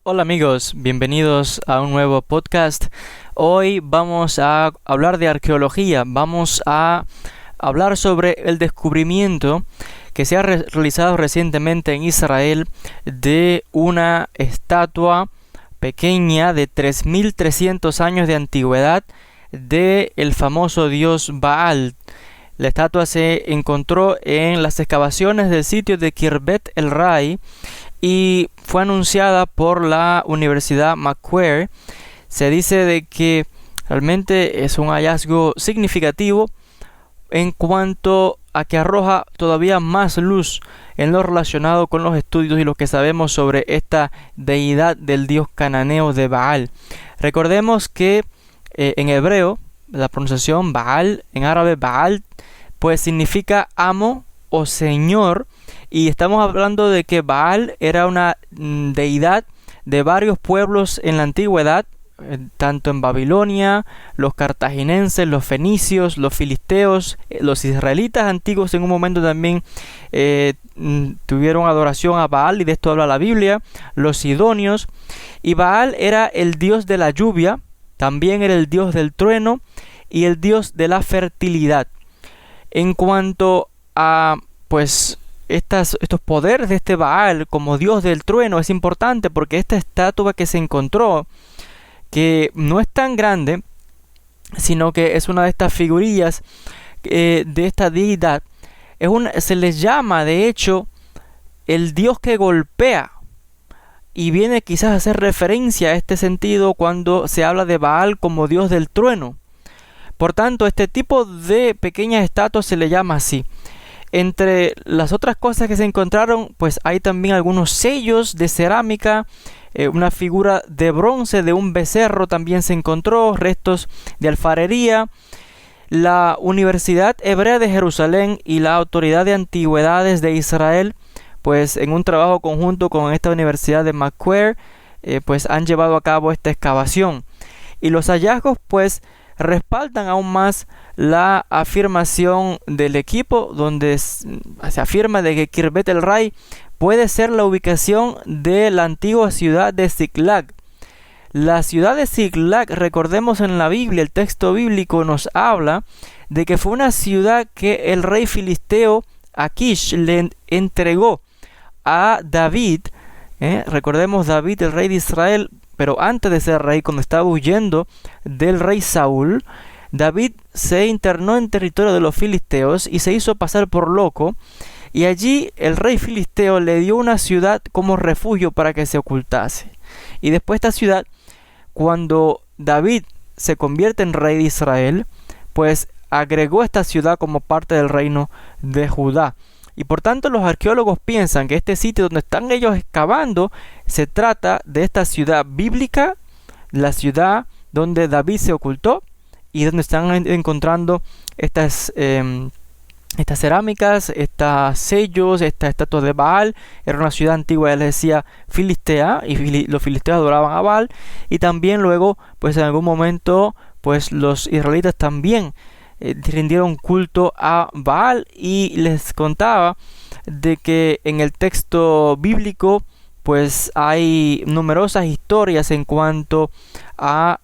Hola amigos, bienvenidos a un nuevo podcast. Hoy vamos a hablar de arqueología, vamos a hablar sobre el descubrimiento que se ha realizado recientemente en Israel de una estatua pequeña de 3.300 años de antigüedad de el famoso dios Baal. La estatua se encontró en las excavaciones del sitio de Khirbet el-Rai y fue anunciada por la Universidad Macquarie. Se dice de que realmente es un hallazgo significativo en cuanto a que arroja todavía más luz en lo relacionado con los estudios y lo que sabemos sobre esta deidad del dios cananeo de Baal. Recordemos que en hebreo la pronunciación Baal, en árabe Baal, pues significa amo o señor. Y estamos hablando de que Baal era una deidad de varios pueblos en la antigüedad, tanto en Babilonia, los cartaginenses, los fenicios, los filisteos, los israelitas antiguos en un momento también tuvieron adoración a Baal, y de esto habla la Biblia, los sidonios. Y Baal era el dios de la lluvia, también era el dios del trueno y el dios de la fertilidad. En cuanto a estos poderes de este Baal como dios del trueno, es importante porque esta estatua que se encontró, que no es tan grande, sino que es una de estas figurillas de esta deidad, se les llama de hecho el dios que golpea, y viene quizás a hacer referencia a este sentido cuando se habla de Baal como dios del trueno. Por tanto, este tipo de pequeñas estatuas se le llama así. Entre las otras cosas que se encontraron, pues hay también algunos sellos de cerámica, una figura de bronce de un becerro también se encontró, restos de alfarería. La Universidad Hebrea de Jerusalén y la Autoridad de Antigüedades de Israel, pues en un trabajo conjunto con esta Universidad de Macquarie, pues han llevado a cabo esta excavación. Y los hallazgos, pues, respaldan aún más la afirmación del equipo, donde se afirma de que Khirbet el-Rai puede ser la ubicación de la antigua ciudad de Ziklag. La ciudad de Ziklag, recordemos en la Biblia, el texto bíblico nos habla de que fue una ciudad que el rey filisteo Aquish le entregó a David. Recordemos David, el rey de Israel, pero antes de ser rey, cuando estaba huyendo del rey Saúl, David se internó en territorio de los filisteos y se hizo pasar por loco, y allí el rey filisteo le dio una ciudad como refugio para que se ocultase. Y después esta ciudad, cuando David se convierte en rey de Israel, pues agregó esta ciudad como parte del reino de Judá. Y por tanto los arqueólogos piensan que este sitio donde están ellos excavando se trata de esta ciudad bíblica, la ciudad donde David se ocultó, y donde están encontrando estas cerámicas, estos sellos, estas estatuas de Baal. Era una ciudad antigua, ya les decía, filistea, y los filisteos adoraban a Baal. Y también luego, pues en algún momento, pues los israelitas también rindieron culto a Baal. Y les contaba de que en el texto bíblico pues hay numerosas historias en cuanto a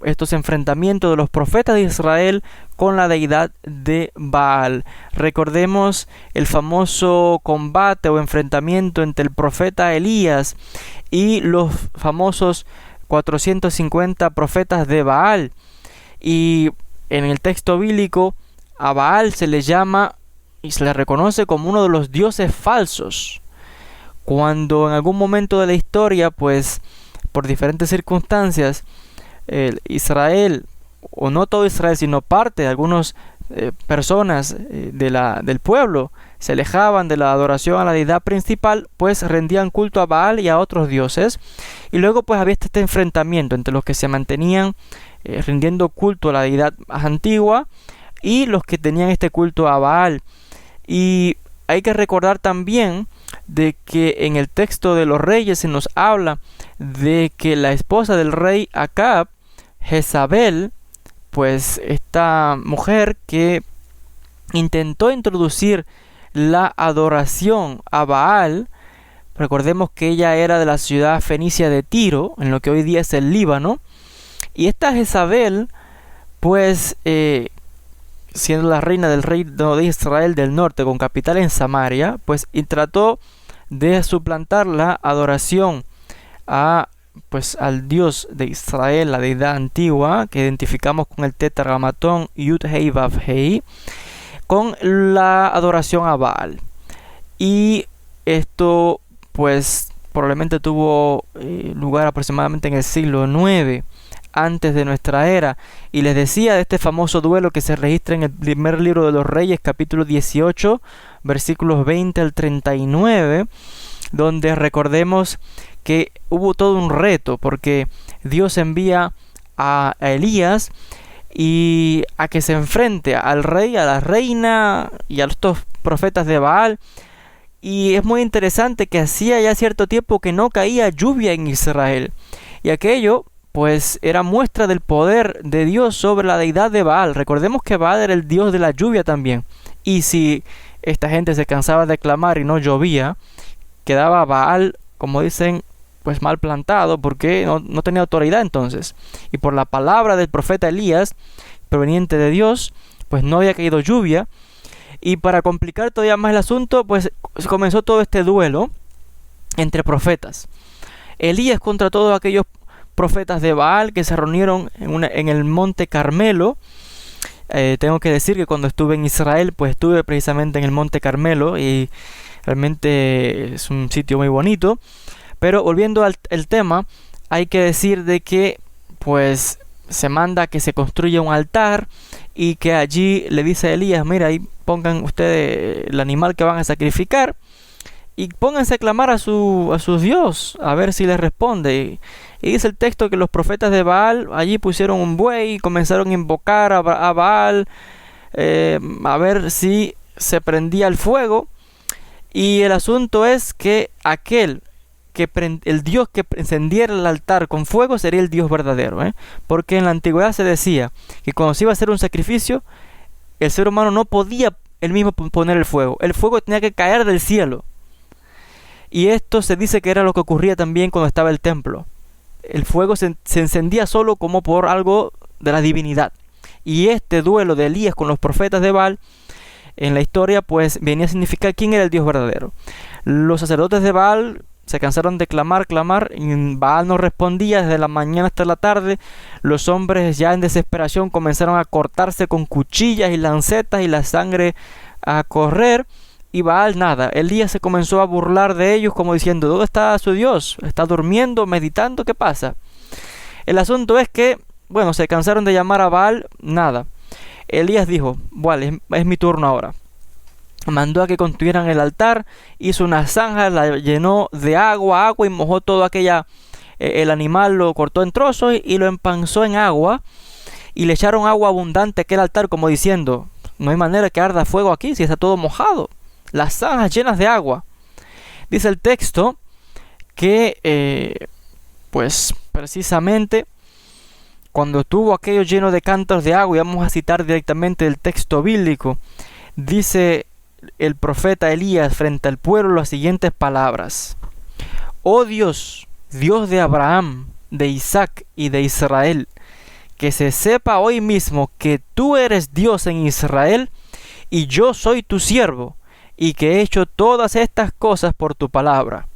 estos enfrentamientos de los profetas de Israel con la deidad de Baal. Recordemos el famoso combate o enfrentamiento entre el profeta Elías y los famosos 450 profetas de Baal. Y en el texto bíblico a Baal se le llama y se le reconoce como uno de los dioses falsos. Cuando en algún momento de la historia, pues por diferentes circunstancias, Israel, o no todo Israel, sino parte de algunas personas del pueblo, se alejaban de la adoración a la deidad principal, pues rendían culto a Baal y a otros dioses. Y luego pues había este enfrentamiento entre los que se mantenían rindiendo culto a la deidad más antigua y los que tenían este culto a Baal. Y hay que recordar también de que en el texto de los reyes se nos habla de que la esposa del rey Acab, Jezabel, pues esta mujer que intentó introducir la adoración a Baal, Recordemos que ella era de la ciudad fenicia de Tiro, en lo que hoy día es el Líbano. Y esta Jezabel, pues, siendo la reina del reino de Israel del norte, con capital en Samaria, pues, y trató de suplantar la adoración al Dios de Israel, la deidad antigua, que identificamos con el tetragrammatón Yud Hei Vav Hei, con la adoración a Baal. Y esto, pues, probablemente tuvo lugar aproximadamente en el siglo IX antes de nuestra era. Y les decía de este famoso duelo que se registra en el primer libro de los Reyes, capítulo 18, versículos 20 al 39, donde recordemos que hubo todo un reto, porque Dios envía a Elías y a que se enfrente al rey, a la reina y a estos profetas de Baal. Y es muy interesante que hacía ya cierto tiempo que no caía lluvia en Israel, y aquello pues era muestra del poder de Dios sobre la deidad de Baal. Recordemos que Baal era el dios de la lluvia también, y si esta gente se cansaba de clamar y no llovía, quedaba Baal, como dicen, pues mal plantado, porque no tenía autoridad entonces. Y por la palabra del profeta Elías, proveniente de Dios, pues no había caído lluvia. Y para complicar todavía más el asunto, pues comenzó todo este duelo entre profetas. Elías contra todos aquellos profetas de Baal que se reunieron en el monte Carmelo. Tengo que decir que cuando estuve en Israel, pues estuve precisamente en el monte Carmelo, y realmente es un sitio muy bonito. Pero volviendo al tema, hay que decir de que pues se manda que se construya un altar, y que allí le dice a Elías: mira, ahí pongan ustedes el animal que van a sacrificar y pónganse a clamar a su Dios, a ver si les responde. Y dice el texto que los profetas de Baal allí pusieron un buey y comenzaron a invocar a Baal, a ver si se prendía el fuego. Y el asunto es que el Dios que encendiera el altar con fuego sería el Dios verdadero, porque en la antigüedad se decía que cuando se iba a hacer un sacrificio, el ser humano no podía él mismo poner el fuego tenía que caer del cielo. Y esto se dice que era lo que ocurría también cuando estaba el templo. El fuego se encendía solo como por algo de la divinidad. Y este duelo de Elías con los profetas de Baal en la historia pues venía a significar quién era el Dios verdadero. Los sacerdotes de Baal se cansaron de clamar, y Baal no respondía desde la mañana hasta la tarde. Los hombres ya en desesperación comenzaron a cortarse con cuchillas y lancetas, y la sangre a correr, y Baal nada. Elías se comenzó a burlar de ellos como diciendo: ¿dónde está su Dios? ¿Está durmiendo, meditando? ¿Qué pasa? El asunto es que, bueno, se cansaron de llamar a Baal, nada. Elías dijo: vale, es mi turno ahora. Mandó a que construyeran el altar, hizo una zanja, la llenó de agua y mojó todo el animal lo cortó en trozos y lo empanzó en agua, y le echaron agua abundante a aquel altar, como diciendo: no hay manera que arda fuego aquí si está todo mojado, las zanjas llenas de agua. Dice el texto que pues precisamente cuando estuvo aquello lleno de cantos de agua, y vamos a citar directamente del texto bíblico, dice el profeta Elías frente al pueblo las siguientes palabras: oh Dios, Dios de Abraham, de Isaac y de Israel, que se sepa hoy mismo que tú eres Dios en Israel, y yo soy tu siervo, y que he hecho todas estas cosas por tu palabra.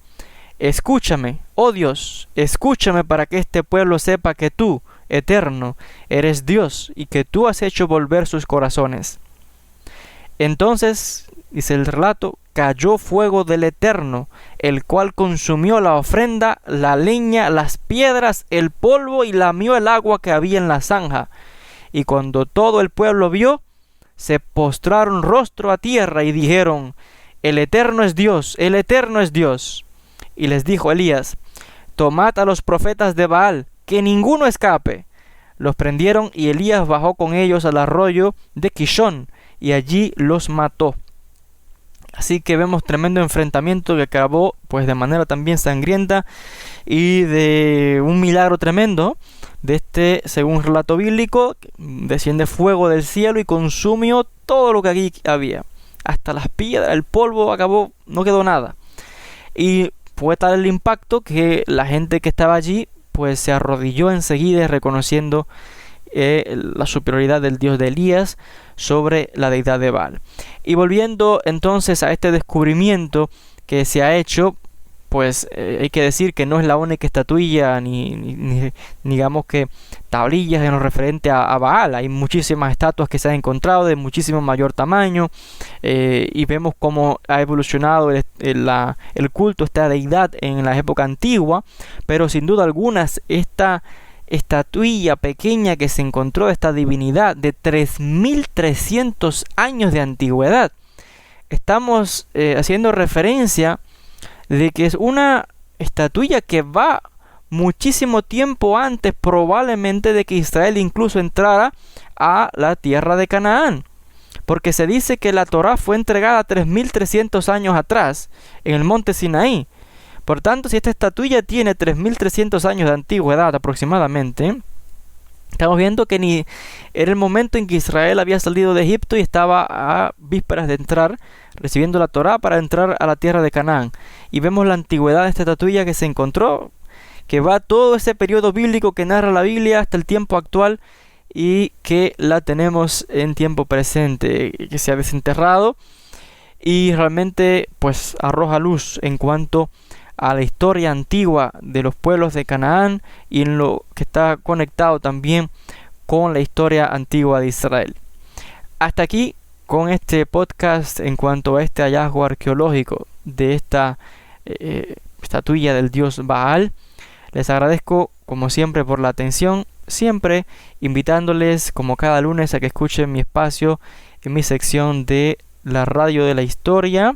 Escúchame, oh Dios, escúchame, para que este pueblo sepa que tú, eterno, eres Dios, y que tú has hecho volver sus corazones. Entonces, dice el relato, cayó fuego del Eterno, el cual consumió la ofrenda, la leña, las piedras, el polvo, y lamió el agua que había en la zanja. Y cuando todo el pueblo vio, se postraron rostro a tierra y dijeron: el Eterno es Dios, el Eterno es Dios. Y les dijo Elías: tomad a los profetas de Baal, que ninguno escape. Los prendieron, y Elías bajó con ellos al arroyo de Kishón, y allí los mató. Así que vemos tremendo enfrentamiento que acabó pues de manera también sangrienta, y de un milagro tremendo de según relato bíblico, desciende fuego del cielo y consumió todo lo que aquí había, hasta las piedras, el polvo, acabó, no quedó nada. Y fue tal el impacto que la gente que estaba allí pues se arrodilló enseguida reconociendo la superioridad del Dios de Elías sobre la deidad de Baal. Y volviendo entonces a este descubrimiento que se ha hecho, pues hay que decir que no es la única estatuilla ni digamos que tablillas en lo referente a Baal. Hay muchísimas estatuas que se han encontrado de muchísimo mayor tamaño, y vemos cómo ha evolucionado el culto a esta deidad en la época antigua, pero sin duda alguna esta estatuilla pequeña que se encontró, esta divinidad de 3300 años de antigüedad, estamos haciendo referencia de que es una estatuilla que va muchísimo tiempo antes probablemente de que Israel incluso entrara a la tierra de Canaán, porque se dice que la Torá fue entregada 3300 años atrás en el monte Sinaí. Por tanto, si esta estatuilla tiene 3300 años de antigüedad aproximadamente, estamos viendo que ni era el momento en que Israel había salido de Egipto y estaba a vísperas de entrar, recibiendo la Torá para entrar a la tierra de Canaán. Y vemos la antigüedad de esta estatuilla que se encontró, que va todo ese periodo bíblico que narra la Biblia hasta el tiempo actual, y que la tenemos en tiempo presente, que se ha desenterrado y realmente pues arroja luz en cuanto a la historia antigua de los pueblos de Canaán y en lo que está conectado también con la historia antigua de Israel. Hasta aquí con este podcast en cuanto a este hallazgo arqueológico de esta estatuilla del dios Baal. Les agradezco como siempre por la atención, siempre invitándoles como cada lunes a que escuchen mi espacio en mi sección de la Radio de la Historia,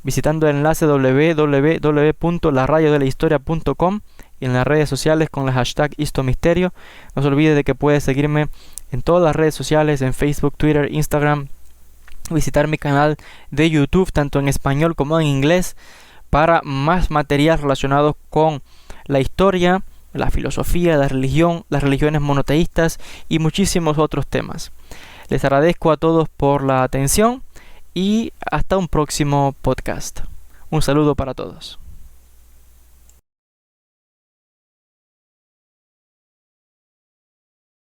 visitando el enlace www.laradiodelaistoria.com y en las redes sociales con el hashtag HistoMisterio. No se olvide de que puedes seguirme en todas las redes sociales, en Facebook, Twitter, Instagram, visitar mi canal de YouTube tanto en español como en inglés para más material relacionado con la historia, la filosofía, la religión, las religiones monoteístas y muchísimos otros temas. Les agradezco a todos por la atención y hasta un próximo podcast. Un saludo para todos.